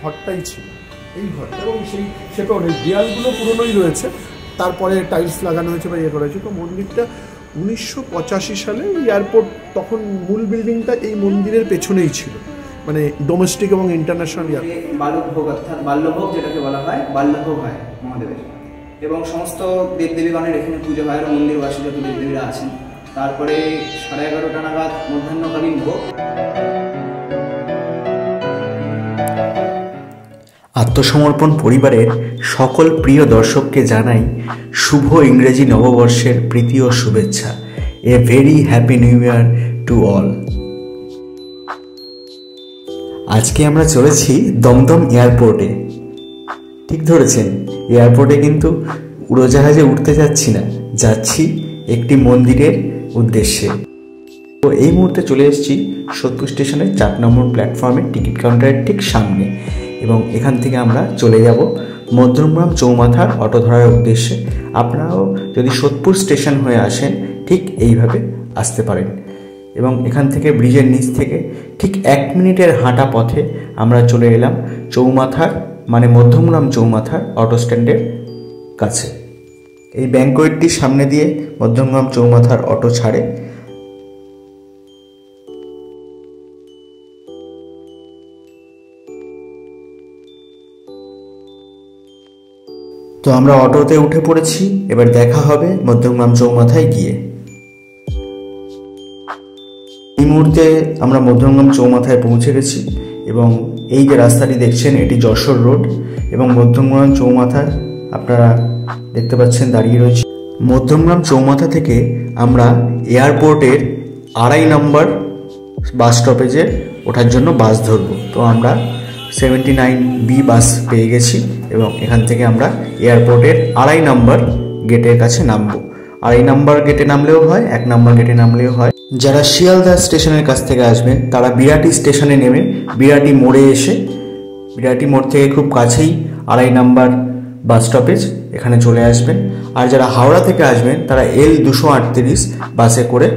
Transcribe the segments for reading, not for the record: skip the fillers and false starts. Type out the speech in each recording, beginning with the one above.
ঘরটাই ছিল, এই ঘরটা, এবং সেটাও নেই, দেয়ালগুলো পুরনোই রয়েছে, তারপরে টাইলস লাগানো হয়েছে বা ইয়ে করা হয়েছে। তো মন্দিরটা 1985 সালে এয়ারপোর্ট, তখন মূল বিল্ডিংটা এই মন্দিরের পেছনেই ছিল, মানে ডোমেস্টিক এবং ইন্টারন্যাশনাল বাল্যভোগ, অর্থাৎ বাল্যভোগ যেটাকে বলা হয়, বাল্যভোগ হয় মহাদেবের, এবং সমস্ত দেবদেবীগণের এখানে পুজো হয়, আর মন্দিরবাসী যত দেবদেবীরা আছেন। তারপরে 11:30 নাগাদ মধ্যাহ্নকালীন ভোগ। আত্মসমর্পণ পরিবারের সকল প্রিয় দর্শককে জানাই শুভ ইংরেজি নববর্ষের প্রীতি ও শুভেচ্ছা। A very happy new year to all. আজকে আমরা চলেছি দমদম এয়ারপোর্টে। ঠিক ধরেছেন, এয়ারপোর্টে কিন্তু উড়োজাহাজে উঠতে যাচ্ছি না, যাচ্ছি একটি মন্দিরের উদ্দেশ্যে। তো এই মুহূর্তে চলে এসেছি সোদপুর স্টেশনের 4 নম্বর প্ল্যাটফর্মে, টিকিট কাউন্টারের ঠিক সামনে, এবং এখান থেকে আমরা চলে যাব মধ্যমগ্রাম চৌমাথার অটো ধরার উদ্দেশ্যে। আপনারাও যদি সোদপুর স্টেশন হয়ে আসেন, ঠিক এইভাবে আসতে পারেন, এবং এখান থেকে ব্রিজের নিচ থেকে ঠিক 1 মিনিটের হাঁটা পথে আমরা চলে এলাম চৌমাথার, মানে মধ্যমগ্রাম চৌমাথার অটো স্ট্যান্ডের কাছে। এই ব্যাংকোয়েটটির সামনে দিয়ে মধ্যমগ্রাম চৌমাথার অটো ছাড়ে। তো আমরা অটোতে উঠে পড়েছি, এবার দেখা হবে মধ্যমগ্রাম চৌমাথায় গিয়ে। এই মুহূর্তে আমরা মধ্যমগ্রাম চৌমাথায় পৌঁছে গেছি, এবং এই যে রাস্তাটি দেখছেন এটি যশোর রোড, এবং মধ্যমগ্রাম চৌমাথায় আপনারা দেখতে পাচ্ছেন দাঁড়িয়ে রয়েছে। মধ্যমগ্রাম চৌমাথা থেকে আমরা এয়ারপোর্টের 2.5 নম্বর বাস স্টপেজে ওঠার জন্য বাস ধরব। তো আমরা 79B বাস পেয়ে গেছি, এবং এখান থেকে আমরা এয়ারপোর্টের 2.5 নম্বর গেটের কাছে নামবো। 2.5 নম্বর গেটে নামলেও হয়, 1 নম্বর গেটে নামলেও হয়। যারা শিয়ালদা স্টেশনের কাছ থেকে আসবেন তারা বিরাটি স্টেশনে নেমে বিরাটি মোড়ে এসে, বিরাটি মোড় থেকে খুব কাছেই 2.5 নম্বর বাস স্টপেজ, এখানে চলে আসবেন। আর যারা হাওড়া থেকে আসবেন তারা L238 বাসে করে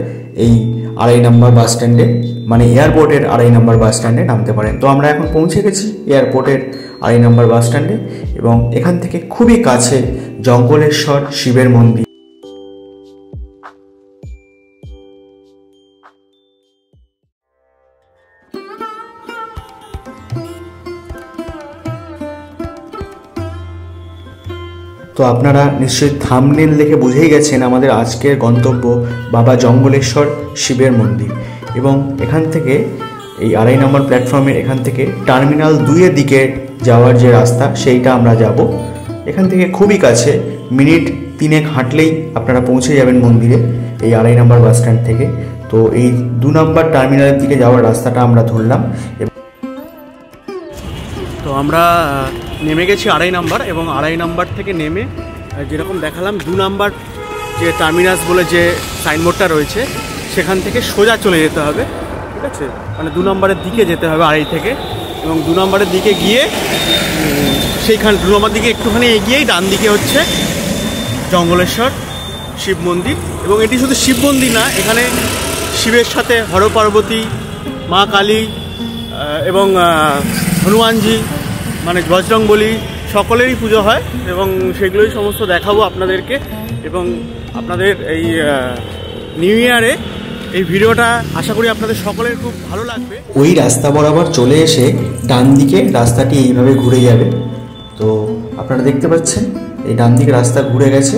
এই 2.5 নম্বর বাস স্ট্যান্ডে, মানে এয়ারপোর্টের 2.5 নম্বর বাস স্ট্যান্ডে নামতে পারেন। তো আমরা এখন পৌঁছে গেছি এয়ারপোর্টের 2.5 নম্বর বাস স্ট্যান্ডে, এবং এখান থেকে খুবই কাছে জঙ্গলেশ্বর শিবের মন্দির। তো আপনারা নিশ্চয়ই থাম্বনেল দেখে বুঝেই গেছেন আমাদের আজকের গন্তব্য বাবা জঙ্গলেশ্বর শিবের মন্দির, এবং এখান থেকে এই 2.5 নম্বর প্ল্যাটফর্মের এখান থেকে টার্মিনাল 2 এর দিকে যাওয়ার যে রাস্তা, সেইটা আমরা যাব। এখান থেকে খুবই কাছে, মিনিট 3 হাঁটলেই আপনারা পৌঁছে যাবেন মন্দিরে এই 2.5 নম্বর বাস স্ট্যান্ড থেকে। তো এই 2 নম্বর টার্মিনালের দিকে যাওয়ার রাস্তাটা আমরা ধরলাম। তো আমরা নেমে গেছি 2.5 নম্বর, এবং 2.5 নম্বর থেকে নেমে যেরকম দেখালাম 2 নম্বর যে টার্মিনাস বলে যে সাইনবোর্ডটা রয়েছে, সেখান থেকে সোজা চলে যেতে হবে, ঠিক আছে, মানে 2 নম্বরের দিকে যেতে হবে 2.5 থেকে, এবং 2 নম্বরের দিকে গিয়ে সেইখান 2 নম্বর দিকে একটুখানি এগিয়েই ডান দিকে হচ্ছে জঙ্গলেশ্বর শিব মন্দির। এবং এটি শুধু শিব মন্দির না, এখানে শিবের সাথে হর পার্বতী, মা কালী এবং হনুমানজি, মানে বজরংবলী, সকলেরই পুজো হয়, এবং সেগুলোই সমস্ত দেখাবো আপনাদেরকে। এবং আপনাদের এই নিউ ইয়ারে এই ভিডিওটা আশা করি আপনাদের সকলের খুব ভালো লাগবে। ওই রাস্তা বরাবর চলে এসে ডান দিকে রাস্তাটি এইভাবে ঘুরে যাবে। তো আপনারা দেখতে পাচ্ছেন এই ডান দিকে রাস্তা ঘুরে গেছে,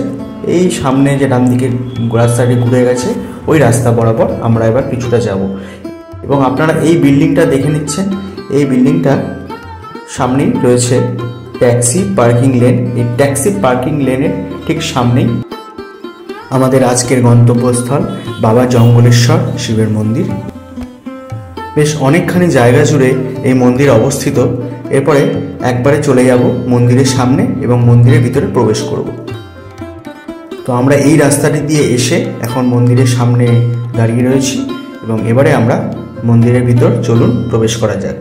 এই সামনে যে ডান দিকে রাস্তাটি ঘুরে গেছে ওই রাস্তা বরাবর আমরা এবার কিছুটা যাব। এবং আপনারা এই বিল্ডিংটা দেখে নিচ্ছেন, এই বিল্ডিংটা সামনেই রয়েছে ট্যাক্সি পার্কিং লেন। এই ট্যাক্সি পার্কিং লেনের ঠিক সামনেই আমাদের আজকের গন্তব্যস্থল বাবা জঙ্গলেশ্বর শিবের মন্দির। বেশ অনেকখানি জায়গা জুড়ে এই মন্দির অবস্থিত। এরপরে একবারে চলে যাব মন্দিরের সামনে এবং মন্দিরের ভিতরে প্রবেশ করব। তো আমরা এই রাস্তাটি দিয়ে এসে এখন মন্দিরের সামনে দাঁড়িয়ে রয়েছি, এবং এবারে আমরা মন্দিরের ভিতর চলুন প্রবেশ করা যাক।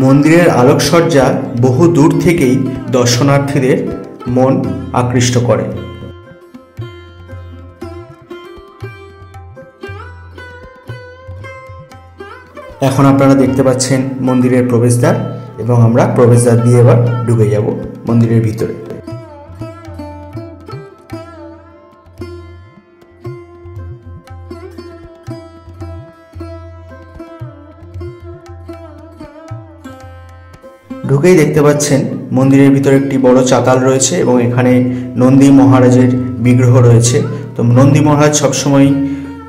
মন্দিরের আলোকসজ্জা বহু দূর থেকেই দর্শনার্থীদের মন আকৃষ্ট করে। এখন আপনারা দেখতে পাচ্ছেন মন্দিরের প্রবেশদ্বার এবং আমরা প্রবেশদ্বার দিয়ে এবার ঢুকে যাব মন্দিরের ভিতরে। ঢুকেই দেখতে পাচ্ছেন মন্দিরের ভিতরে একটি বড় চাতাল রয়েছে এবং এখানে নন্দী মহারাজের বিগ্রহ রয়েছে। তো নন্দী মহারাজ সবসময়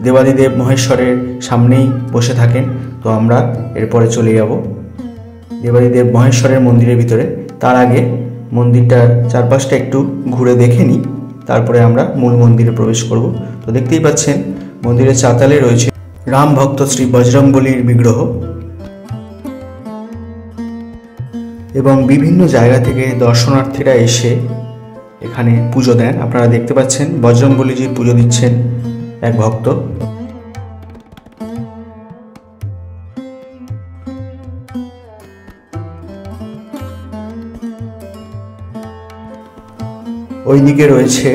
দেবাদিদেব মহেশ্বরের সামনেই বসে থাকেন। তো আমরা এরপরে চলে যাব দেবাদিদেব মহেশ্বরের মন্দিরের ভিতরে। তার আগে মন্দিরটার চারপাশটা একটু ঘুরে দেখে নিই, তারপরে আমরা মূল মন্দিরে প্রবেশ করব। তো দেখতেই পাচ্ছেন মন্দিরের চাতালে রয়েছে রাম ভক্ত শ্রী বজরংবলীর বিগ্রহ এবং বিভিন্ন জায়গা থেকে দর্শনার্থীরা এসে এখানে পুজো দেন। আপনারা দেখতে পাচ্ছেন বজরংবলীজির পুজো দিচ্ছেন এক ভক্ত। ওইদিকে রয়েছে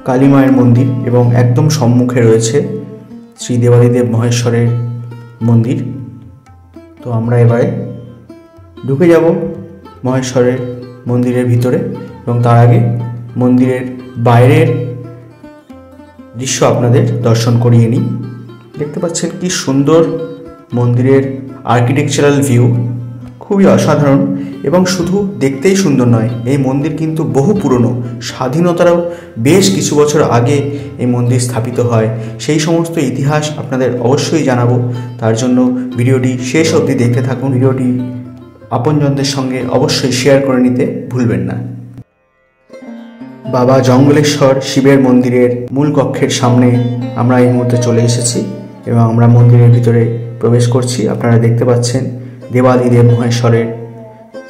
কালী মায়ের মন্দির এবং একদম সম্মুখে রয়েছে শ্রী দেবাদিদেব মহেশ্বরের মন্দির। তো আমরা এবারে ঢুকে যাব মহেশ্বরের মন্দিরের ভিতরে এবং তার আগে মন্দিরের বাইরের দৃশ্য আপনাদের দর্শন করিয়ে নিই। দেখতে পাচ্ছেন কি সুন্দর মন্দিরের আর্কিটেকচারাল ভিউ, খুবই অসাধারণ। এবং শুধু দেখতেই সুন্দর নয়, এই মন্দির কিন্তু বহু পুরনো, স্বাধীনতারও বেশ কিছু বছর আগে এই মন্দির স্থাপিত হয়। সেই সমস্ত ইতিহাস আপনাদের অবশ্যই জানাবো, তার জন্য ভিডিওটি শেষ অবধি দেখতে থাকুন। ভিডিওটি আপনজনদের সঙ্গে অবশ্যই শেয়ার করে নিতে ভুলবেন না। বাবা জঙ্গলেশ্বর শিবের মন্দিরের মূল কক্ষের সামনে আমরা এই মুহূর্তে চলে এসেছি এবং আমরা মন্দিরের ভিতরে প্রবেশ করছি। আপনারা দেখতে পাচ্ছেন দেবাদিদেব মহেশ্বরের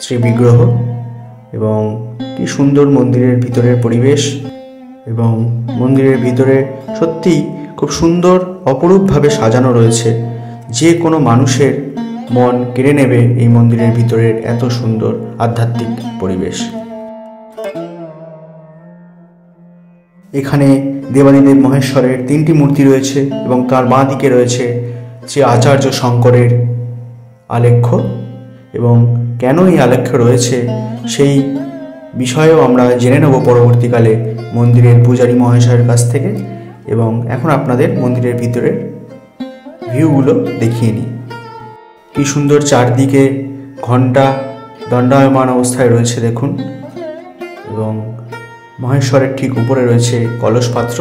শ্রী বিগ্রহ এবং কি সুন্দর মন্দিরের ভিতরের পরিবেশ। এবং মন্দিরের ভিতরে সত্যিই খুব সুন্দর অপরূপভাবে সাজানো রয়েছে। যে কোনো মানুষের মন কেড়ে নেবে এই মন্দিরের ভিতরের এত সুন্দর আধ্যাত্মিক পরিবেশ। এখানে দেবাদিদেব মহেশ্বরের 3টি মূর্তি রয়েছে এবং তার বাঁ দিকে রয়েছে শ্রী আচার্য শঙ্করের আলেখ্য। এবং কেন এই আলেখ্য রয়েছে সেই বিষয়েও আমরা জেনে নেব পরবর্তীকালে মন্দিরের পূজারী মহাশয়ের কাছ থেকে। এবং এখন আপনাদের মন্দিরের ভিতরের ভিউগুলো দেখিয়ে নিই। কি সুন্দর চারদিকে ঘণ্টা দণ্ডায়মান অবস্থায় রয়েছে দেখুন। এবং মহেশ্বরের ঠিক উপরে রয়েছে কলস পাত্র।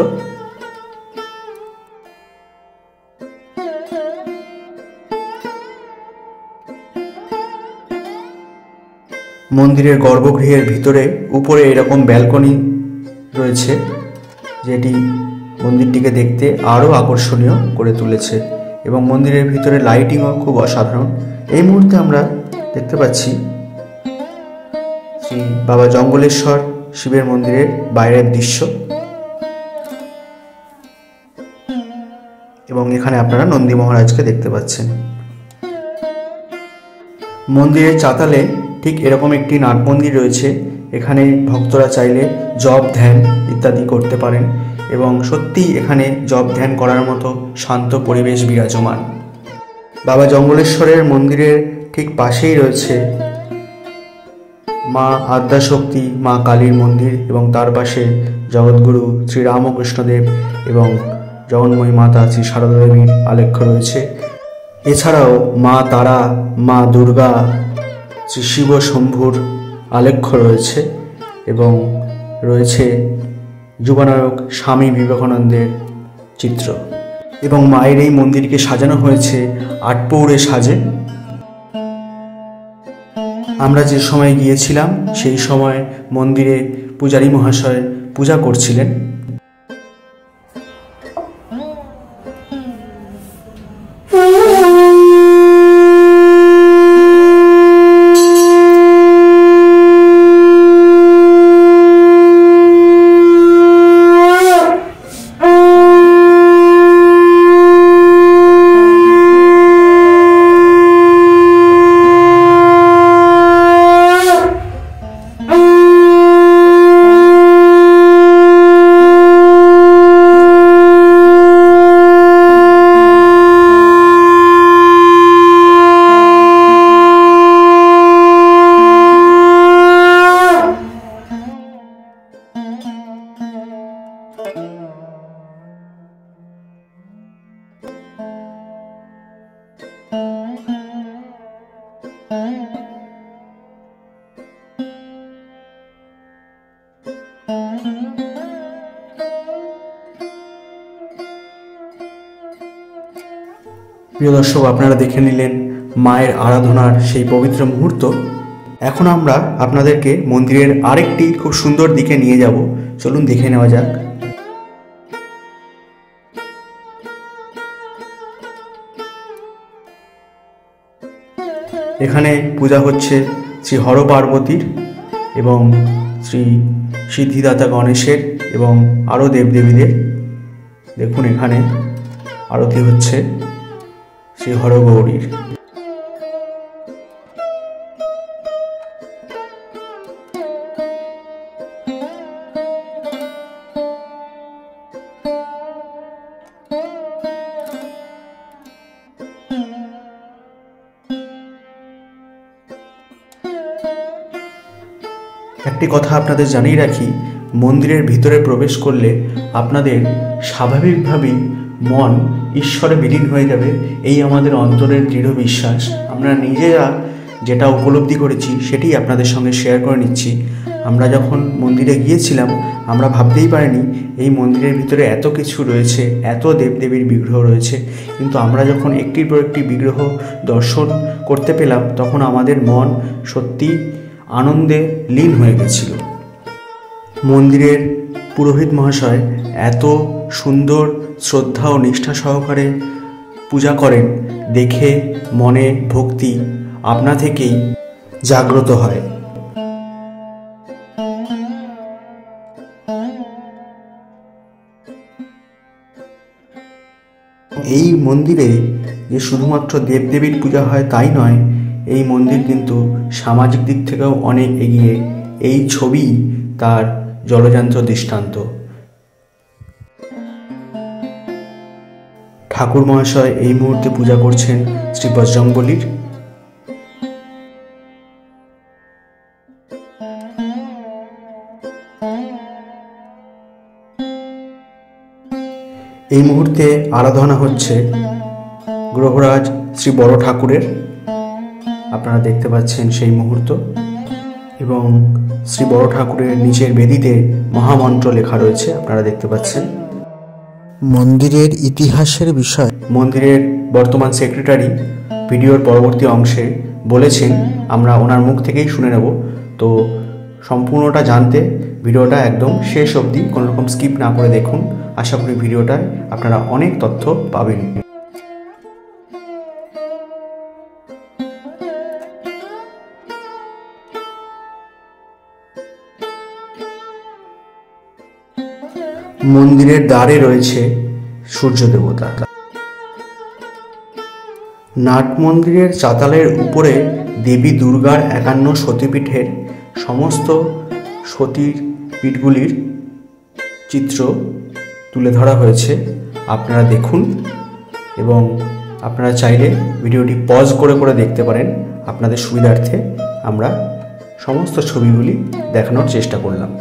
মন্দিরের গর্ভগৃহের ভিতরে উপরে এরকম ব্যালকনি রয়েছে, যেটি মন্দিরটিকে দেখতে আরও আকর্ষণীয় করে তুলেছে। এবং মন্দিরের ভিতরে লাইটিংও খুব অসাধারণ। এই মুহূর্তে আমরা দেখতে পাচ্ছি শ্রী বাবা জঙ্গলেশ্বর শিবের মন্দিরের বাইরের দৃশ্য। এবং এখানে আপনারা নন্দী মহারাজকে দেখতে পাচ্ছেন। মন্দিরের চাতালে ঠিক এরকম একটি নাট মন্দির রয়েছে। এখানে ভক্তরা চাইলে জপ ধ্যান ইত্যাদি করতে পারেন এবং সত্যিই এখানে জপ ধ্যান করার মতো শান্ত পরিবেশ বিরাজমান। বাবা জঙ্গলেশ্বরের মন্দিরের ঠিক পাশেই রয়েছে মা আদ্যাশক্তি মা কালীর মন্দির এবং তার পাশে জগৎগুরু শ্রী রামকৃষ্ণদেব এবং জগন্ময়ী মাতা শ্রী সারদা দেবীর আলেখ্য রয়েছে। এছাড়াও মা তারা, মা দুর্গা, শ্রী শিব শম্ভুর আলেখ্য রয়েছে এবং রয়েছে যুবনায়ক স্বামী বিবেকানন্দের চিত্র। এবং মায়ের এই মন্দিরকে সাজানো হয়েছে আটপৌরে সাজে। আমরা যে সময় গিয়েছিলাম সেই সময় মন্দিরে পূজারী মহাশয় পূজা করছিলেন। প্রিয় দর্শক, আপনারা দেখে নিলেন মায়ের আরাধনার সেই পবিত্র মুহূর্ত। এখন আমরা আপনাদেরকে মন্দিরের আরেকটি খুব সুন্দর দিকে নিয়ে যাব, চলুন দেখে নেওয়া যাক। এখানে পূজা হচ্ছে শ্রী হর পার্বতীর এবং শ্রী সিদ্ধিদাতা গণেশের এবং আরও দেবদেবীদের। দেখুন এখানে আরতি হচ্ছে শ্রী হরগৌরীর। একটি কথা আপনাদের জানিয়ে রাখি, মন্দিরের ভিতরে প্রবেশ করলে আপনাদের স্বাভাবিকভাবেই মন ঈশ্বরে বিলীন হয়ে যাবে, এই আমাদের অন্তরের দৃঢ় বিশ্বাস। আমরা নিজেরা যেটা উপলব্ধি করেছি সেটি আপনাদের সঙ্গে শেয়ার করে নিচ্ছি। আমরা যখন মন্দিরে গিয়েছিলাম আমরা ভাবতেই পারিনি এই মন্দিরের ভিতরে এত কিছু রয়েছে, এত দেবদেবীর বিগ্রহ রয়েছে। কিন্তু আমরা যখন একটির পর একটি বিগ্রহ দর্শন করতে পেলাম তখন আমাদের মন সত্যি আনন্দে লীন হয়ে গেছিল। মন্দিরের পুরোহিত মহাশয় এত সুন্দর শ্রদ্ধা ও নিষ্ঠা সহকারে পূজা করেন, দেখে মনে ভক্তি আপনা থেকেই জাগ্রত হয়। এই মন্দিরে যে শুধুমাত্র দেবদেবীর পূজা হয় তাই নয়, এই মন্দির কিন্তু সামাজিক দিক থেকেও অনেক এগিয়ে। এই ছবি তার জলজান্ত দৃষ্টান্ত। ঠাকুর মহাশয় এই মুহূর্তে পূজা করছেন শ্রী বজরংবলীর। এই মুহূর্তে আরাধনা হচ্ছে গ্রহরাজ শ্রী বড় ঠাকুরের। আপনারা দেখতে পাচ্ছেন সেই মুহূর্ত, এবং শ্রী বড় ঠাকুরের নিচের বেদিতে মহামন্ত্র লেখা রয়েছে, আপনারা দেখতে পাচ্ছেন। মন্দিরের ইতিহাসের বিষয় মন্দিরের বর্তমান সেক্রেটারি ভিডিওর পরবর্তী অংশে বলেছেন, আমরা ওনার মুখ থেকেই শুনে নেব। তো সম্পূর্ণটা জানতে ভিডিওটা একদম শেষ অবধি কোনো রকম স্কিপ না করে দেখুন। আশা করি ভিডিওটায় আপনারা অনেক তথ্য পাবেন। মন্দিরের দ্বারে রয়েছে সূর্য দেবতা। নাট মন্দিরের চাতালের উপরে দেবী দুর্গার 51 সতীপীঠের সমস্ত সতীর পীঠগুলির চিত্র তুলে ধরা হয়েছে। আপনারা দেখুন এবং আপনারা চাইলে ভিডিওটি পজ করে করে দেখতে পারেন। আপনাদের সুবিধার্থে আমরা সমস্ত ছবিগুলি দেখানোর চেষ্টা করলাম।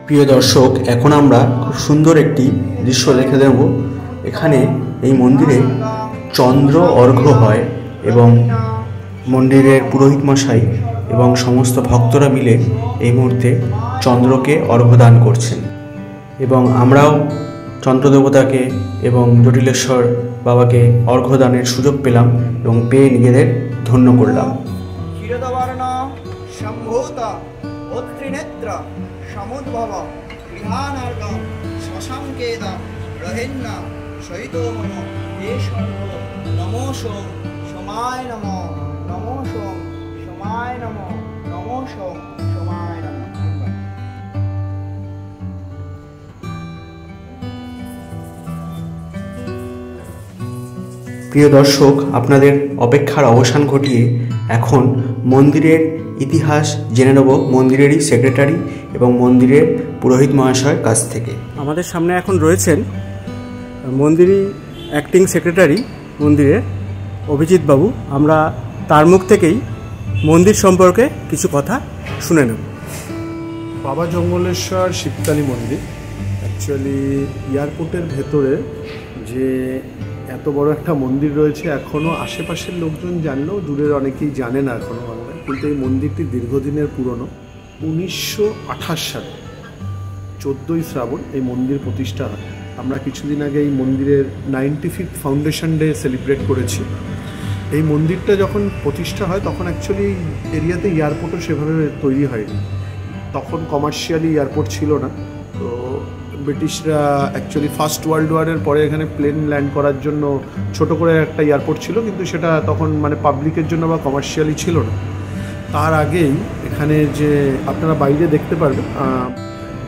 প্রিয় দর্শক, এখন আমরা খুব সুন্দর একটি দৃশ্য দেখে দেব। এখানে এই মন্দিরে চন্দ্র অর্ঘ্য হয় এবং মন্দিরের পুরোহিত মশাই এবং সমস্ত ভক্তরা মিলে এই মুহূর্তে চন্দ্রকে অর্ঘ্য দান করছেন এবং আমরাও চন্দ্রদেবতাকে এবং জটিলেশ্বর বাবাকে অর্ঘ্য দানের সুযোগ পেলাম এবং পেয়ে নিজেদের ধন্য করলাম। ক্ষীরদবর্ণ সম্ভূত অত্রিনেত্র সমুদ্ভব গৃহানার্গ শশাঙ্কেদ রহেন্ন সহিতো মম হে সর্ব নমোষ সোমায় নম নমোষ সোমায় নম নমোষ সোমায় নম। প্রিয় দর্শক, আপনাদের অপেক্ষার অবসান ঘটিয়ে এখন মন্দিরের ইতিহাস জেনে নেব মন্দিরেরই সেক্রেটারি এবং মন্দিরের পুরোহিত মহাশয়ের কাছ থেকে। আমাদের সামনে এখন রয়েছেন মন্দিরই অ্যাক্টিং সেক্রেটারি মন্দিরের অভিজিৎ বাবু। আমরা তার মুখ থেকেই মন্দির সম্পর্কে কিছু কথা শুনে নেব। বাবা জঙ্গলেশ্বর শিবকালী মন্দির অ্যাকচুয়ালি এয়ারপোর্টের ভেতরে যে এত বড় একটা মন্দির রয়েছে, এখনও আশেপাশের লোকজন জানলেও দূরের অনেকেই জানে না এখনও বাংলায়। কিন্তু এই মন্দিরটি দীর্ঘদিনের পুরনো। 1928 সালে 14ই শ্রাবণ এই মন্দির প্রতিষ্ঠা হয়। আমরা কিছুদিন আগে এই মন্দিরের 95th ফাউন্ডেশন ডে সেলিব্রেট করেছি। এই মন্দিরটা যখন প্রতিষ্ঠা হয় তখন অ্যাকচুয়ালি এরিয়াতে এয়ারপোর্টও সেভাবে তৈরি হয়নি। তখন কমার্শিয়ালি এয়ারপোর্ট ছিল না। তো ব্রিটিশরা অ্যাকচুয়ালি ফার্স্ট ওয়ার্ল্ড ওয়ারের পরে এখানে প্লেন ল্যান্ড করার জন্য ছোট করে একটা এয়ারপোর্ট ছিল, কিন্তু সেটা তখন মানে পাবলিকের জন্য বা কমার্শিয়ালি ছিল না। তার আগেই এখানে যে আপনারা বাইরে দেখতে পারবেন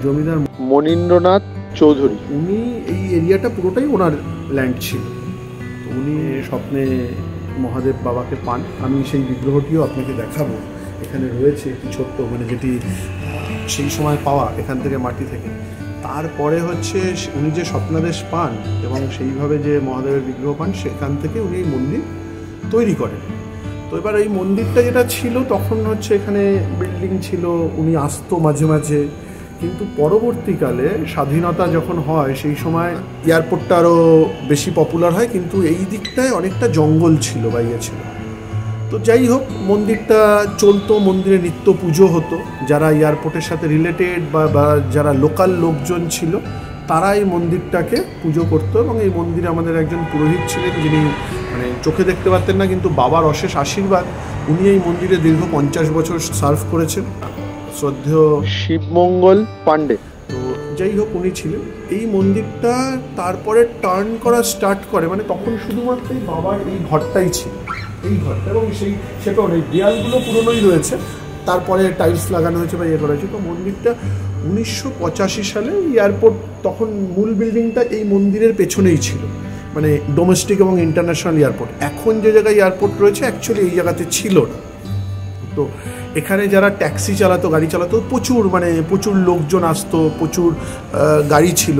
জমিদার মনীন্দ্রনাথ চৌধুরী, উনি এই এরিয়াটা পুরোটাই ওনার ল্যান্ড ছিল। তো উনি স্বপ্নে মহাদেব বাবাকে পান। আমি সেই বিগ্রহটিও আপনাকে দেখাবো। এখানে রয়েছে একটি ছোট্ট মানে যেটি সেই সময় পাওয়া এখান থেকে মাটি থেকে। তারপরে হচ্ছে উনি যে স্বপ্নাদেশ পান এবং সেইভাবে যে মহাদেবের বিগ্রহ পান, সেখান থেকে উনি এই মন্দির তৈরি করেন। তো এবার এই মন্দিরটা যেটা ছিল তখন হচ্ছে এখানে বিল্ডিং ছিল, উনি আসতো মাঝে মাঝে। কিন্তু পরবর্তীকালে স্বাধীনতা যখন হয় সেই সময় এয়ারপোর্টটা আরও বেশি পপুলার হয়, কিন্তু এই দিকটায় অনেকটা জঙ্গল ছিল বা ইয়ে ছিল। তো যাই হোক, মন্দিরটা চলতো, মন্দিরে নিত্য পুজো হতো। যারা এয়ারপোর্টের সাথে রিলেটেড বা যারা লোকাল লোকজন ছিল তারা এই মন্দিরটাকে পুজো করতো। এবং এই মন্দিরে আমাদের একজন পুরোহিত ছিলেন যিনি মানে চোখে দেখতে পারতেন না, কিন্তু বাবার অশেষ আশীর্বাদ, উনি এই মন্দিরে দীর্ঘ 50 বছর সার্ভ করেছেন, শ্রদ্ধেয় শিবমঙ্গল পাণ্ডে। তো যাই হোক, উনি ছিলেন। এই মন্দিরটা তারপরে টার্ন করা স্টার্ট করে, মানে তখন শুধুমাত্র এই বাবার এই ঘরটাই ছিল, এই ঘরটা, এবং সেটাও নেই, দেয়ালগুলো পুরনোই রয়েছে। তারপরে টাইলস লাগানো হয়েছে বা ইয়ে করা হয়েছে। তো মন্দিরটা 1985 সালে এয়ারপোর্ট, তখন মূল বিল্ডিংটা এই মন্দিরের পেছনেই ছিল, মানে ডোমেস্টিক এবং ইন্টারন্যাশনাল এয়ারপোর্ট। এখন যে জায়গায় এয়ারপোর্ট রয়েছে অ্যাকচুয়ালি এই জায়গাতে ছিল না। তো এখানে যারা ট্যাক্সি চালাতো, গাড়ি চালাতো, প্রচুর লোকজন আসতো, প্রচুর গাড়ি ছিল।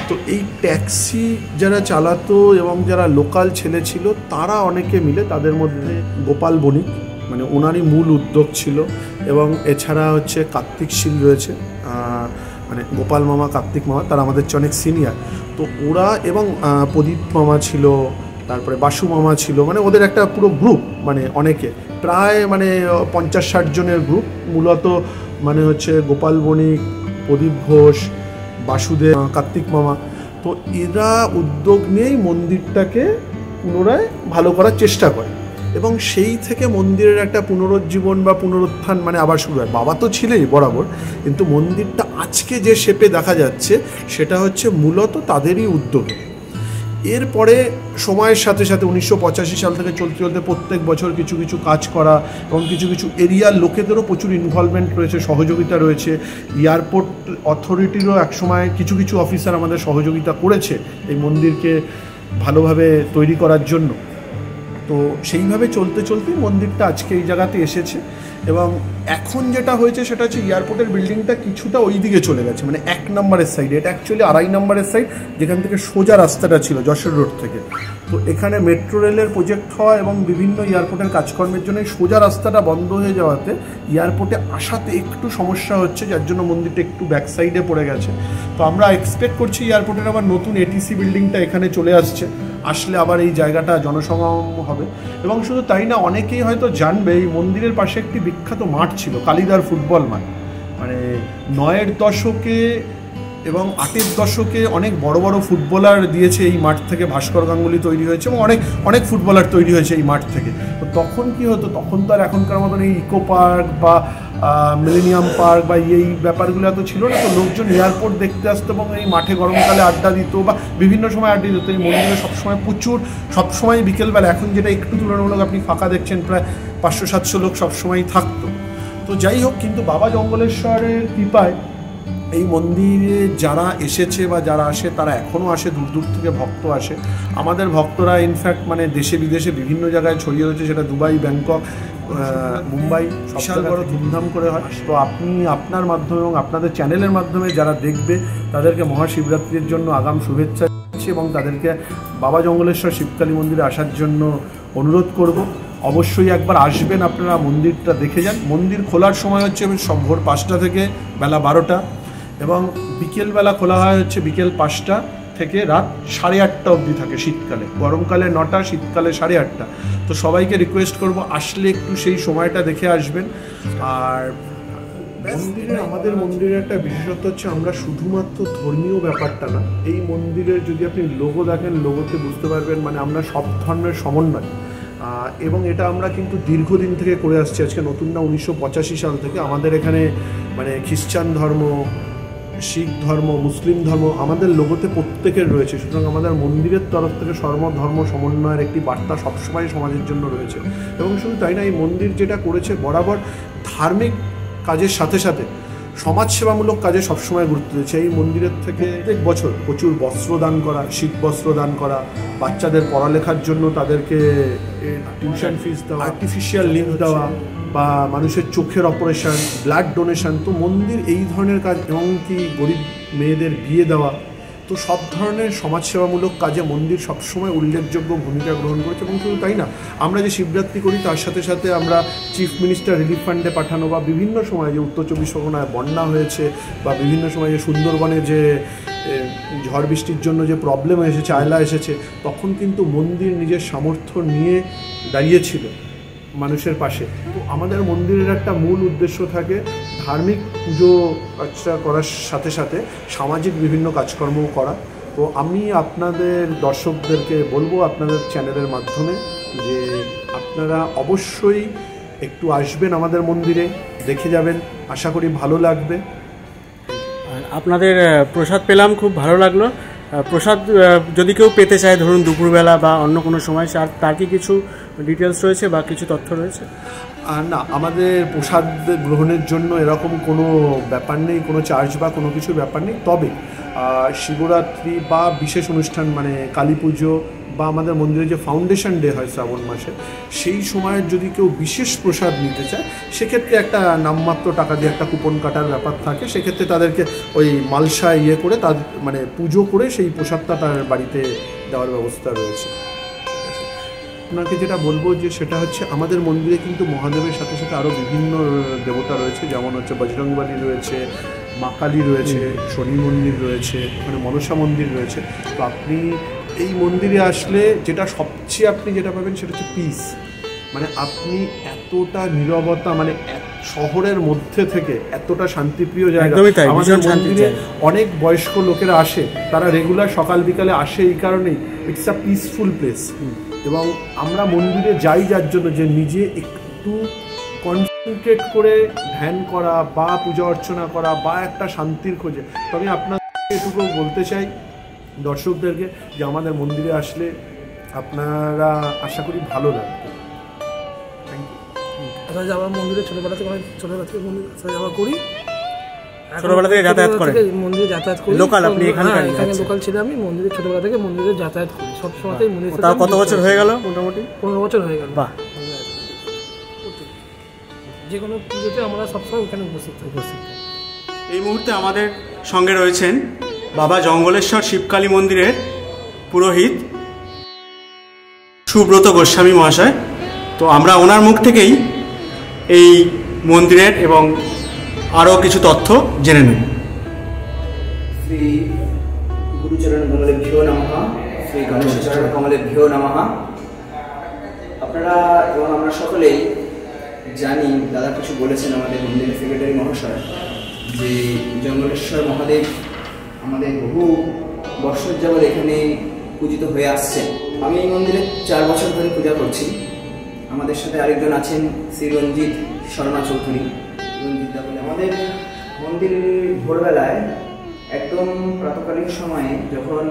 তো এই ট্যাক্সি যারা চালাতো এবং যারা লোকাল ছেলে ছিল তারা অনেকে মিলে, তাদের মধ্যে গোপাল বণিক মানে ওনারই মূল উদ্যোগ ছিল, এবং এছাড়া হচ্ছে কার্তিক শীল রয়েছে, মানে গোপাল মামা, কার্তিক মামা, তারা আমাদের চেয়ে অনেক সিনিয়র। তো ওরা এবং প্রদীপ মামা ছিল, তারপরে বাসু মামা ছিল, মানে ওদের একটা পুরো গ্রুপ, মানে অনেকে প্রায় মানে 50-60 জনের গ্রুপ। মূলত মানে হচ্ছে গোপাল বণিক, প্রদীপ ঘোষ, বাসুদেব, কার্তিক মামা। তো এরা উদ্যোগ নিয়েই মন্দিরটাকে পুনরায় ভালো করার চেষ্টা করে, এবং সেই থেকে মন্দিরের একটা পুনরুজ্জীবন বা পুনরুত্থান মানে আবার শুরু হয়। বাবা তো ছিলেই বরাবর, কিন্তু মন্দিরটা আজকে যে শেপে দেখা যাচ্ছে সেটা হচ্ছে মূলত তাদেরই উদ্যোগে। এরপরে সময়ের সাথে সাথে 1985 সাল থেকে চলতে প্রত্যেক বছর কিছু কিছু কাজ করা, এবং কিছু কিছু এরিয়ার লোকেদেরও প্রচুর ইনভলভমেন্ট রয়েছে, সহযোগিতা রয়েছে। এয়ারপোর্ট অথরিটিরও একসময় কিছু কিছু অফিসার আমাদের সহযোগিতা করেছে এই মন্দিরকে ভালোভাবে তৈরি করার জন্য। তো সেইভাবে চলতে চলতে মন্দিরটা আজকে এই জায়গাতে এসেছে। এবং এখন যেটা হয়েছে সেটা হচ্ছে এয়ারপোর্টের বিল্ডিংটা কিছুটা ওই দিকে চলে গেছে, মানে 1 নম্বরের সাইডে। এটা অ্যাকচুয়ালি 2.5 নম্বরের সাইড, যেখান থেকে সোজা রাস্তাটা ছিল যশোর রোড থেকে। তো এখানে মেট্রো রেলের প্রজেক্ট হওয়া এবং বিভিন্ন এয়ারপোর্টের কাজকর্মের জন্য সোজা রাস্তাটা বন্ধ হয়ে যাওয়াতে এয়ারপোর্টে আসাতে একটু সমস্যা হচ্ছে, যার জন্য মন্দিরটা একটু ব্যাক সাইডে পড়ে গেছে। তো আমরা এক্সপেক্ট করছি এয়ারপোর্টের আবার নতুন এটিসি বিল্ডিংটা এখানে চলে আসছে, আসলে আবার এই জায়গাটা জনসমাগম হবে। এবং শুধু তাই না, অনেকেই হয়তো জানবে এই মন্দিরের পাশে একটি বিখ্যাত মাঠ ছিল, কালিদার ফুটবল মাঠ। মানে 9-এর দশকে এবং 8-এর দশকে অনেক বড় বড় ফুটবলার দিয়েছে এই মাঠ থেকে। ভাস্কর গাঙ্গুলি তৈরি হয়েছে এবং অনেক ফুটবলার তৈরি হয়েছে এই মাঠ থেকে। তো তখন কি হতো, তখন তো আর এখনকার মতন এই ইকো পার্ক বা মিলেনিয়াম পার্ক বা এই ব্যাপারগুলো এত ছিল না। তো লোকজন এয়ারপোর্ট দেখতে আসতো এবং এই মাঠে গরমকালে আড্ডা দিত বা বিভিন্ন সময় আড্ডা দিত। এই মন্দিরে সবসময় সবসময় বিকেলবেলা, এখন যেটা একটু তুলনামূলক আপনি ফাঁকা দেখছেন, প্রায় 500-700 লোক সবসময়ই থাকতো। তো যাই হোক, কিন্তু বাবা জঙ্গলেশ্বরের কৃপায় এই মন্দিরে যারা এসেছে বা যারা আসে তারা এখনও আসে, দূর দূর থেকে ভক্ত আসে। আমাদের ভক্তরা ইনফ্যাক্ট মানে দেশে বিদেশে বিভিন্ন জায়গায় ছড়িয়ে রয়েছে, সেটা দুবাই, ব্যাংকক, মুম্বাই, বিশাল বড় ধুমধাম করে হয়। তো আপনি আপনার মাধ্যমে এবং আপনাদের চ্যানেলের মাধ্যমে যারা দেখবে তাদেরকে মহাশিবরাত্রির জন্য আগাম শুভেচ্ছা দিচ্ছি এবং তাদেরকে বাবা জঙ্গলেশ্বর শিবকালী মন্দিরে আসার জন্য অনুরোধ করব। অবশ্যই একবার আসবেন, আপনারা মন্দিরটা দেখে যান। মন্দির খোলার সময় হচ্ছে ভোর 5টা থেকে বেলা 12টা এবং বিকেলবেলা খোলা হয় হচ্ছে বিকেল 5টা থেকে রাত 8:30 অবধি থাকে শীতকালে। গরমকালে 9টা, শীতকালে 8:30। তো সবাইকে রিকোয়েস্ট করব আসলে একটু সেই সময়টা দেখে আসবেন। আর আমাদের মন্দিরের একটা বিশেষত্ব হচ্ছে আমরা শুধুমাত্র ধর্মীয় ব্যাপারটা না, এই মন্দিরের যদি আপনি লোগো দেখেন, লোগোতে বুঝতে পারবেন মানে আমরা সব ধর্মের সমন্বয়। এবং এটা আমরা কিন্তু দীর্ঘদিন থেকে করে আসছি, আজকে নতুন না, 1985 সাল থেকে আমাদের এখানে মানে খ্রিস্টান ধর্ম, শিখ ধর্ম, মুসলিম ধর্ম আমাদের লোগোতে প্রত্যেকের রয়েছে। সুতরাং আমাদের মন্দিরের তরফ থেকে সর্বধর্ম সমন্বয়ের একটি বার্তা সবসময় সমাজের জন্য রয়েছে। এবং শুধু তাই না, এই মন্দির যেটা করেছে বরাবর ধার্মিক কাজের সাথে সাথে সমাজসেবামূলক কাজে সবসময় গুরুত্ব দিয়েছে। এই মন্দিরের থেকে প্রত্যেক বছর প্রচুর বস্ত্র দান করা, শীত বস্ত্র দান করা, বাচ্চাদের পড়ালেখার জন্য তাদেরকে টিউশন ফিস দেওয়া, আর্টিফিশিয়াল লিম্ফ দেওয়া বা মানুষের চোখের অপারেশন, ব্লাড ডোনেশন। তো মন্দির এই ধরনের কাজ, এমনকি গরিব মেয়েদের বিয়ে দেওয়া, তো সব ধরনের সমাজসেবামূলক কাজে মন্দির সবসময় উল্লেখযোগ্য ভূমিকা গ্রহণ করেছে। এবং শুধু তাই না, আমরা যে শিবরাত্রি করি তার সাথে সাথে আমরা চিফ মিনিস্টার রিলিফ ফান্ডে পাঠানো বা বিভিন্ন সময় যে উত্তর 24 পরগনায় বন্যা হয়েছে বা বিভিন্ন সময় যে সুন্দরবনে যে ঝড় বৃষ্টির জন্য যে প্রবলেম এসেছে, আয়লা এসেছে, তখন কিন্তু মন্দির নিজের সামর্থ্য নিয়ে দাঁড়িয়েছিল মানুষের পাশে। তো আমাদের মন্দিরের একটা মূল উদ্দেশ্য থাকে ধার্মিক পুজো আর্চা করার সাথে সাথে সামাজিক বিভিন্ন কাজকর্ম করা। তো আমি আপনাদের দর্শকদেরকে বলবো আপনাদের চ্যানেলের মাধ্যমে যে আপনারা অবশ্যই একটু আসবেন আমাদের মন্দিরে, দেখে যাবেন, আশা করি ভালো লাগবে। আর আপনাদের প্রসাদ পেলাম, খুব ভালো লাগলো। প্রসাদ যদি কেউ পেতে চায়, ধরুন দুপুরবেলা বা অন্য কোনো সময়, তার কি কিছু ডিটেলস রয়েছে বা কিছু তথ্য রয়েছে? না, আমাদের প্রসাদ গ্রহণের জন্য এরকম কোনো ব্যাপার নেই, কোনো চার্জ বা কোনো কিছু ব্যাপার নেই। তবে শিবরাত্রি বা বিশেষ অনুষ্ঠান মানে কালী পুজো বা আমাদের মন্দিরে যে ফাউন্ডেশন ডে হয় শ্রাবণ মাসে, সেই সময়ের যদি কেউ বিশেষ প্রসাদ নিতে চায় সেক্ষেত্রে একটা নামমাত্র টাকা দিয়ে একটা কুপন কাটার ব্যাপার থাকে। সেক্ষেত্রে তাদেরকে ওই মালসা করে তার মানে পুজো করে সেই প্রসাদটা তার বাড়িতে দেওয়ার ব্যবস্থা রয়েছে। আপনাকে যেটা বলবো যে সেটা হচ্ছে আমাদের মন্দিরে কিন্তু মহাদেবের সাথে সাথে আরও বিভিন্ন দেবতা রয়েছে, যেমন হচ্ছে বজরংবলী রয়েছে, মা কালী রয়েছে, শনি মন্দির রয়েছে, ওখানে মনসা মন্দির রয়েছে। তো আপনি এই মন্দিরে আসলে যেটা সবচেয়ে আপনি যেটা পাবেন সেটা হচ্ছে পিস। মানে আপনি এতটা নীরবতা, মানে শহরের মধ্যে থেকে এতটা শান্তিপ্রিয় জায়গা। আমাদের মন্দিরে অনেক বয়স্ক লোকেরা আসে, তারা রেগুলার সকাল বিকালে আসে এই কারণেই, ইটস আ পিসফুল প্লেস। এবং আমরা মন্দিরে যাই যার জন্য যে নিজে একটু কনসেন্ট্রেট করে ধ্যান করা বা পূজা অর্চনা করা বা একটা শান্তির খোঁজে। তো আমি আপনাকে এটুকু বলতে চাই দর্শকদেরকে যে আমাদের মন্দিরে আসলে আপনারা আশা করি ভালো লাগবে। Thank you. আসা যাওয়া মন্দিরে ছোটোবেলা থেকে মন্দির আসা যাওয়া করি, ছোটবেলা থেকে যাতায়াত করেন? মন্দিরে যাতায়াত করি। লোকাল আপনি এখানকার? এখানে লোকাল ছিলাম আমি। মন্দিরে ছোটবেলা থেকে মন্দিরে যাতায়াত করি, সবসময়তেই মন্দিরে। তাও কত বছর হয়ে গেল? মোটামুটি 15 বছর হয়ে গেল। বাহ। যে কোনো পুজোতে আমরা সবসময় ওখানে উপস্থিত থাকি। এই মুহূর্তে আমাদের সঙ্গে রয়েছেন বাবা জঙ্গলেশ্বর শিবকালী মন্দিরের পুরোহিত সুব্রত গোস্বামী মহাশয়। তো আমরা ওনার মুখ থেকেই এই মন্দিরের এবং আরও কিছু তথ্য জেনে নেব। শ্রী গুরুচরণ কমলেভ্যো নমঃ, শ্রী গণেশচরণ কমলেভ্যো নমঃ। আপনারা এবং আমরা সকলেই জানি, দাদা কিছু বলেছেন আমাদের মন্দিরের সেক্রেটারি মহাশয়, যে জঙ্গলেশ্বর মহাদেব আমাদের বহু বৎসর যাবৎ এখানে পূজিত হয়ে আসছেন। আমি এই মন্দিরে 4 বছর ধরে পূজা করছি। আমাদের সাথে আরেকজন আছেন শ্রী রঞ্জিত শর্মা চৌধুরী। রঞ্জিত দা বলে আমাদের মন্দিরে ভোরবেলায় একদম প্রাতকালীন সময়ে যখন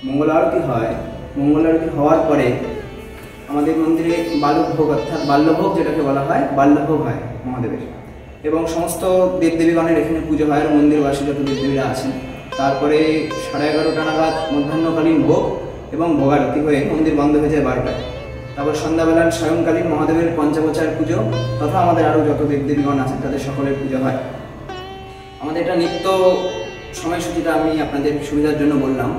মঙ্গল আরতি হয়, মঙ্গল আরতি হওয়ার পরে আমাদের মন্দিরে বাল্যভোগ, অর্থাৎ বাল্যভোগ যেটাকে বলা হয়, বাল্যভোগ হয় মহাদেবের, এবং সমস্ত দেবদেবীগণের এখানে পুজো হয় আর মন্দিরবাসী যত দেবদেবীরা আছেন। তারপরে 11:30 নাগাদ মধ্যাহ্নকালীন ভোগ এবং ভোগারতি হয়ে মন্দির বন্ধ হয়ে যায় 12টায়। তারপর সন্ধ্যাবেলা সায়ংকালীন মহাদেবের পঞ্চবচার পুজো তথা আমাদের আরও যত দেবদেবীগণ আছেন তাদের সকলের পুজো হয়। আমাদের এটা নিত্য সময়সূচিটা আমি আপনাদের সুবিধার জন্য বললাম।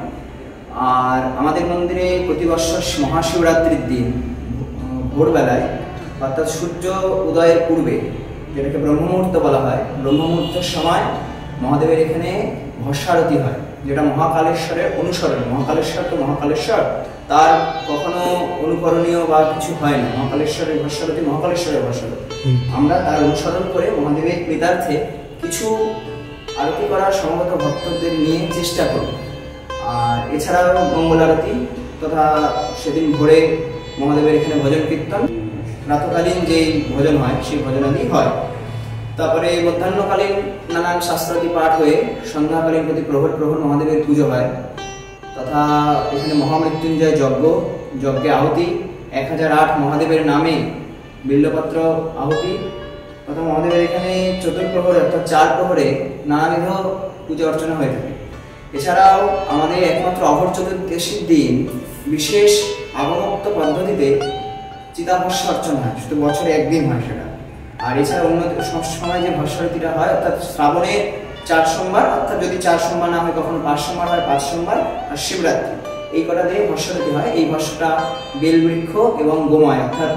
আর আমাদের মন্দিরে প্রতি বৎসর মহাশিবরাত্রির দিন ভোরবেলায়, অর্থাৎ সূর্য উদয়ের পূর্বে, যেটাকে ব্রহ্মমুহূর্ত বলা হয়, ব্রহ্মমুহূর্তের সময় মহাদেবের এখানে ভস্মারতি হয়, যেটা মহাকালেশ্বরের অনুসরণ। মহাকালেশ্বর তো মহাকালেশ্বর, তার কখনো অনুকরণীয় বা কিছু হয় না। মহাকালেশ্বরের ভস্মারতি মহাকালেশ্বরের ভস্মারতি, আমরা তার অনুসরণ করে মহাদেবের কৃতার্থে কিছু আরতি করার সমবেত ভক্তদের নিয়ে চেষ্টা করি। আর এছাড়াও মঙ্গল আরতি তথা সেদিন ভোরে মহাদেবের এখানে ভজন কীর্তন, রাতকালীন যেই ভজন হয় সেই ভজনাদি হয়। তারপরে মধ্যাহ্নকালীন নানান শাস্ত্রাদি পাঠ হয়ে সন্ধ্যাকালীন প্রতি প্রহর প্রহর মহাদেবের পুজো হয়। তথা এখানে মহামৃত্যুঞ্জয় যজ্ঞ, যজ্ঞে আহুতি 1008 মহাদেবের নামে বিল্লপত্র আহুতি, তথা মহাদেবের এখানে চতুর্প্রহর অর্থাৎ 4 প্রহরে নানাবিধ পূজা অর্চনা হয়ে থাকে। এছাড়াও আমাদের একমাত্র অঘর চতুর্দশীর দিন বিশেষ আগমোক্ত পদ্ধতিতে চিতাভস্য অর্চনা হয়, শুধু বছরে একদিন হয় সেটা। আর এছাড়া অন্য সব সময় যে ভস্মারতিটা হয়, অর্থাৎ শ্রাবণের 4 সোমবার, অর্থাৎ যদি 4 সোমবার না হয় কখনো 5 সোমবার হয়, 5 সোমবার আর শিবরাত্রি, এই কটা দিয়ে ভস্মারতি হয়। এই ভস্যটা বেলবৃক্ষ এবং গোময়, অর্থাৎ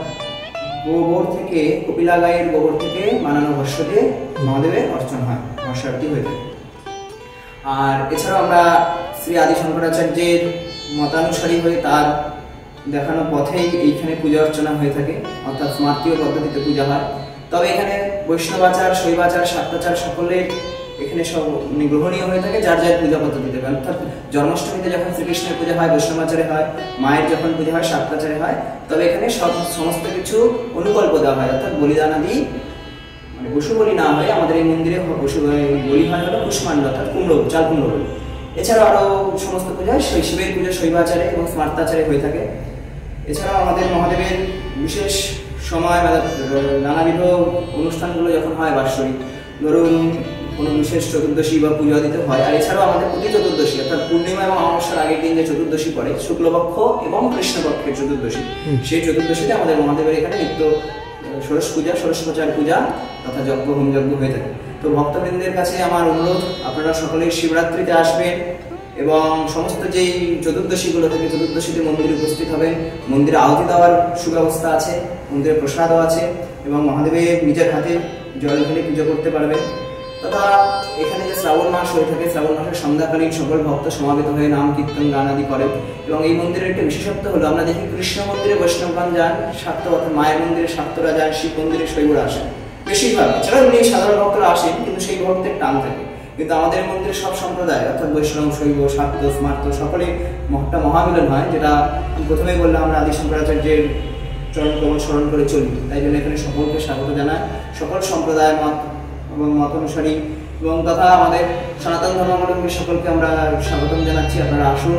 গোবর থেকে, কপিলা গায়ের গোবর থেকে বানানো ভস্য দিয়ে মহাদেবের অর্চনা হয়, ভস্মারতি হয়ে থাকে। আর এছাড়াও আমরা শ্রী আদি শঙ্করাচার্যের মতানুসারী হয়ে তার দেখানো পথেই এইখানে পূজা অর্চনা হয়ে থাকে, অর্থাৎ স্মার্তীয় পদ্ধতিতে পূজা হয়। তবে এখানে বৈষ্ণবাচার, শৈবাচার, শাক্তাচার সকলের এখানে সব গ্রহণীয় হয়ে থাকে যার যার পূজা পদ্ধতিতে। অর্থাৎ জন্মাষ্টমীতে যখন শ্রীকৃষ্ণের পূজা হয় বৈষ্ণবাচারে হয়, মায়ের যখন পূজা হয় শাক্তাচারে হয়। তবে এখানে সমস্ত কিছু অনুকল্প দেওয়া হয়, অর্থাৎ বলিদান আদি, মানে পশু বলি না হয় আমাদের এই মন্দিরে পশু বলি হয় হলো কুষ্মাণ্ড, অর্থাৎ কুমড়ো, চাল কুমড়ো বলি। এছাড়াও আরও সমস্ত পূজা শিবের পুজো শৈবাচারে এবং স্মার্তাচারে হয়ে থাকে। এছাড়াও আমাদের মহাদেবের বিশেষ সময় নানাবিধ অনুষ্ঠানগুলো যখন হয় বার্ষিক, ধরুন কোনো বিশেষ চতুর্দশী বা পূজা দিতে হয়। আর এছাড়াও আমাদের প্রতি চতুর্দশী, অর্থাৎ পূর্ণিমা এবং অমাবস্যার আগের দিন যে চতুর্দশী পড়ে, শুক্লপক্ষ এবং কৃষ্ণপক্ষের চতুর্দশী, সেই চতুর্দশীতে আমাদের মহাদেবের এখানে নিত্য ষোড়শ পূজা, ষোড়শোপচার পূজা তথা যজ্ঞ, হোমযজ্ঞ হয়ে থাকে। তো ভক্তবৃন্দের কাছে আমার অনুরোধ, আপনারা সকলেই শিবরাত্রিতে আসবেন এবং সমস্ত যেই চতুর্দশীগুলো থেকে চতুর্দশীতে মন্দিরে উপস্থিত হবেন। মন্দিরে আহুতি দেওয়ার সুব্যবস্থা আছে, মন্দিরে প্রসাদও আছে এবং মহাদেবের নিজের হাতে জল ঢেলে পুজো করতে পারবেন। তথা এখানে যে শ্রাবণ মাস হয়ে থাকে, শ্রাবণ মাসের সন্ধ্যাকালীন সকল ভক্ত সমাবেত হয়ে নাম কীর্তন গান আদি করে। এবং এই মন্দিরের একটা বিশেষত্ব হলো, আমরা দেখি কৃষ্ণ মন্দিরে বৈষ্ণবগণ যান, শাক্ত অর্থাৎ মায়ের মন্দিরে শাক্তরা যান, শিব মন্দিরে শৈবরা আসেন বেশিরভাগ। এছাড়াও এমনি সাধারণ ভক্তরা আসেন, কিন্তু সেই ভক্তের টান থাকে। কিন্তু আমাদের মন্দিরে সব সম্প্রদায়, অর্থাৎ বৈষ্ণব, শৈব, শাক্ত, স্মার্ত সকলে একটা মহামিলন হয়, যেটা প্রথমেই বললাম আমরা আদি শঙ্করাচার্যের চরণ কমল স্মরণ করে চলি। তাই জন্য এখানে সকলকে স্বাগত জানায়, সকল সম্প্রদায় মত এবং মত অনুসারী এবং তথা আমাদের সনাতন ধর্মাবলম্বী সকলকে আমরা স্বাগতম জানাচ্ছি। আপনারা আসুন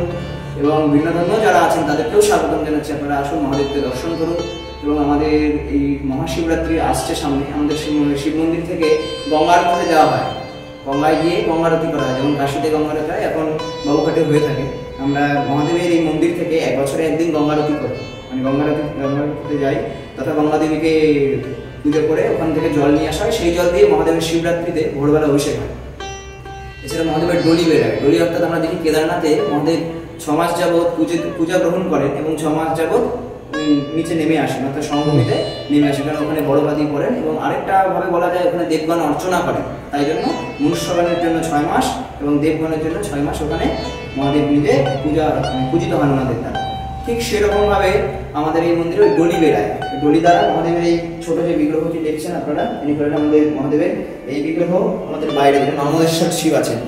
এবং ভিন্ন ধর্ম যারা আছেন তাদেরকেও স্বাগতম জানাচ্ছি, আপনারা আসুন, মহাদেবকে দর্শন করুন এবং আমাদের এই মহাশিবরাত্রি আসছে সামনে, আমাদের শিব মন্দির থেকে গঙ্গা আরতিতে যাওয়া হয়, গঙ্গায় গিয়ে গঙ্গা আরতি করা হয়, যেমন কাশীতে গঙ্গা আরতি হয় এখন বাবুঘাটে হয়ে থাকে। আমরা মহাদেবের এই মন্দির থেকে বছরে একদিন গঙ্গা আরতি করি, মানে গঙ্গা আরতিতে যাই তথা গঙ্গা দেবীকে পুজো করে ওখান থেকে জল নিয়ে আসা হয়, সেই জল দিয়ে মহাদেবের শিবরাত্রিতে ভোরবেলা অভিষেক হয়। এছাড়া মহাদেবের ডলি বেরায়, ডলি অর্থাৎ আমরা দেখি কেদারনাথে মহাদেব 6 মাস যাবৎ পূজা গ্রহণ করেন এবং 6 মাস যাবৎ নিচে নেমে আসেন, অর্থাৎ সমভূমিতে নেমে আসেন, কারণ ওখানে বড় বাদি করেন। এবং আরেকটা ভাবে বলা যায় ওখানে দেবগণ অর্চনা করেন, তাই জন্য মনুষ্যগণের জন্য 6 মাস এবং দেবগণের জন্য 6 মাস ওখানে মহাদেব নিজে পূজিত হন ওনাদের দ্বারা। ঠিক সেরকম ভাবে আমাদের এই মন্দিরে ওই ডলি বেরায়, ডলি দ্বারা মহাদেবের এই ছোট যে বিগ্রহটি দেখছেন আপনারা, ইনি হলেন আমাদের মহাদেবের এই বিগ্রহ। আমাদের বাইরে নর্মদেশ্বর শিব আছেন,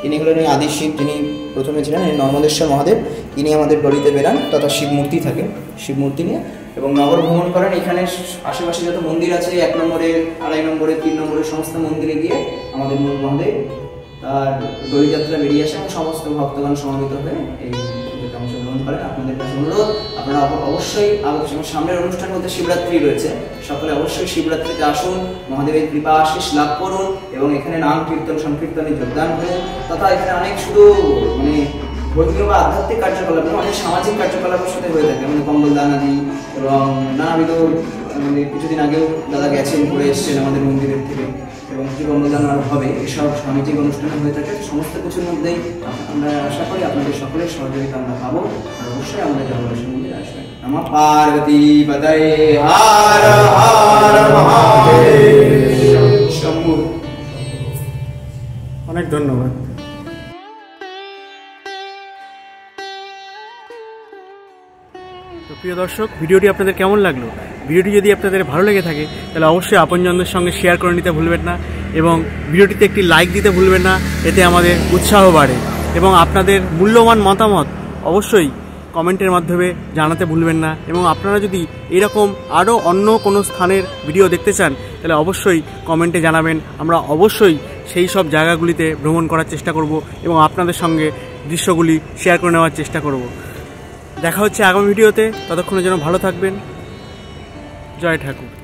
ইনি হলেন এই আদি শিব, যিনি প্রথমে ছিলেন এই নর্মদেশ্বর মহাদেব, ইনি আমাদের ডলিতে বেরান তথা শিব মূর্তি থাকে, শিব মূর্তি নিয়ে এবং নগর ভ্রমণ করেন। এখানে আশেপাশে যত মন্দির আছে 1 নম্বরের, 2.5 নম্বরের, 3 নম্বরের সমস্ত মন্দিরে গিয়ে আমাদের মূল মহাদেব তার দড়িযাত্রা বেরিয়ে আসে এবং সমস্ত ভক্তগণ সমবেত হয়ে এই অংশগ্রহণ করেন। আপনাদের কাছে অনুরোধ, আপনারা অবশ্যই সামনের অনুষ্ঠান বলতে শিবরাত্রি রয়েছে, সকলে অবশ্যই শিবরাত্রিতে আসুন, মহাদেবের কৃপা আশীষ লাভ করুন এবং এখানে নাম কীর্তন সংকীর্তনে যোগদান করুন। তথা এখানে অনেক শুধু মানে ধর্মীয় বা আধ্যাত্মিক কার্যকলাপ নয়, অনেক সামাজিক কার্যকলাপের সাথে হয়ে থাকে, মানে কম্বল দান আদি এবং নানাবিধ, মানে কিছুদিন আগেও দাদা গেছেন, ঘুরে এসছেন আমাদের মন্দিরের থেকে, এবং কি কম্বল দান আরও হবে, এসব সামাজিক অনুষ্ঠান হয়ে থাকে। সমস্ত কিছুর মধ্যেই আমরা আশা করি আপনাদের সকলের সহযোগিতা আমরা পাবো, আর অবশ্যই আমাদের জগন্নাথের মন্দিরে আসবেন। নমঃ পার্বতী পতয়ে হর হর মহাদেব শম্ভু। অনেক ধন্যবাদ। তো প্রিয় দর্শক, ভিডিওটি আপনাদের কেমন লাগলো? ভিডিওটি যদি আপনাদের ভালো লেগে থাকে তাহলে অবশ্যই আপনজনদের সঙ্গে শেয়ার করে নিতে ভুলবেন না এবং ভিডিওটিতে একটি লাইক দিতে ভুলবেন না, এতে আমাদের উৎসাহ বাড়ে। এবং আপনাদের মূল্যবান মতামত অবশ্যই কমেন্টের মাধ্যমে জানাতে ভুলবেন না। এবং আপনারা যদি এরকম আরও অন্য কোনো স্থানের ভিডিও দেখতে চান তাহলে অবশ্যই কমেন্টে জানাবেন, আমরা অবশ্যই সেই সব জায়গাগুলিতে ভ্রমণ করার চেষ্টা করব এবং আপনাদের সঙ্গে দৃশ্যগুলি শেয়ার করে নেওয়ার চেষ্টা করব। দেখা হচ্ছে আগামী ভিডিওতে, ততক্ষণের জন্য ভালো থাকবেন। জয় ঠাকুর।